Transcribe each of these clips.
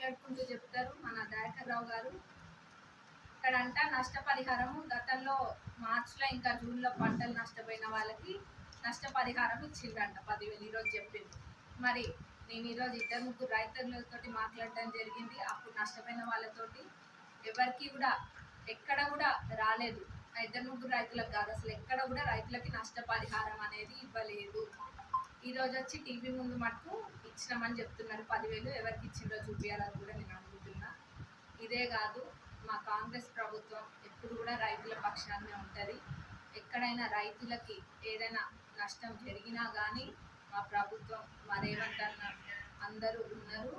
మాట్లాడుకుంటూ చెప్తారు మన దయాకర్ రావు గారు. ఇక్కడంట నష్టపరిహారం గతంలో మార్చిలో ఇంకా జూన్లో పంటలు నష్టపోయిన వాళ్ళకి నష్టపరిహారం ఇచ్చిందంట 10,000 ఈరోజు చెప్పింది. మరి నేను ఈరోజు 2-3 రైతులతోటి మాట్లాడటం జరిగింది. అప్పుడు నష్టపోయిన వాళ్ళతోటి ఎవరికి కూడా ఎక్కడ కూడా రాలేదు. 2-3 రైతులకు కాదు, అసలు ఎక్కడ కూడా రైతులకి నష్టపరిహారం అనేది ఇవ్వలేదు. ఈరోజు వచ్చి టీవీ ముందు మటుకు ఇచ్చినామని చెప్తున్నారు. 10,000 ఎవరికి ఇచ్చిందో చూపించాలని కూడా నేను అడుగుతున్నా. ఇదే కాదు, మా కాంగ్రెస్ ప్రభుత్వం ఎప్పుడు కూడా రైతుల పక్షాన్నే ఉంటుంది. ఎక్కడైనా రైతులకి ఏదైనా నష్టం జరిగినా కానీ మా ప్రభుత్వం, మా రేవంత్ అన్న అందరూ ఉన్నారు.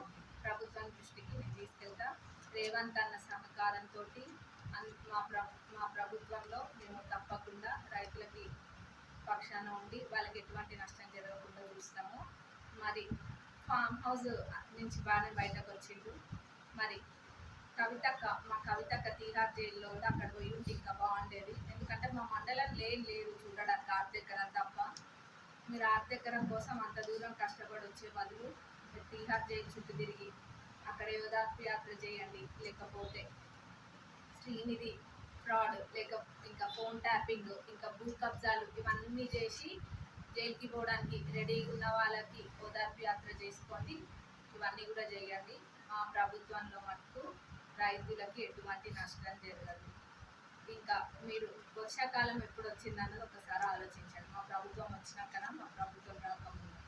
ప్రభుత్వం దృష్టికి నేను తీసుకెళ్తా. రేవంత్ అన్న సహకారంతో మా ప్రభుత్వంలో మేము తప్పకుండా రైతులకి పక్షాన ఉండి వాళ్ళకి ఎటువంటి నష్టం జరగకుండా చూస్తాము. మరి ఫామ్ హౌస్ నుంచి బాగానే బయటకు వచ్చిండు. మరి మా కవితక్క తీహార్ జైల్లో కూడా అక్కడ పోయి ఉంటే ఇంకా బాగుండేది. ఎందుకంటే మా మండలం లేరు చూడడానికి ఆర్దెకరం తప్ప. మీరు ఆర్దెకరం కోసం అంత దూరం కష్టపడి వచ్చే బదులు మీరు తీహార్ జైలు చుట్టూ తిరిగి అక్కడ యోధాత్మ యాత్ర చేయండి. లేకపోతే శ్రీనిధి ఫ్రాడ్, లేక ఇంకా ఫోన్ ట్యాపింగ్, ఇంకా భూ కబ్జాలు ఇవన్నీ చేసి జైలుకి పోవడానికి రెడీగా ఉన్న వాళ్ళకి ఓదార్పు యాత్ర చేసుకోండి. ఇవన్నీ కూడా చేయండి. మా ప్రభుత్వంలో మటుకు రైతులకి ఎటువంటి నష్టం జరగదు. ఇంకా మీరు వర్షాకాలం ఎప్పుడు వచ్చిందన్నది ఒకసారి ఆలోచించండి. మా ప్రభుత్వం వచ్చినాకనా, మా ప్రభుత్వం రాకముందు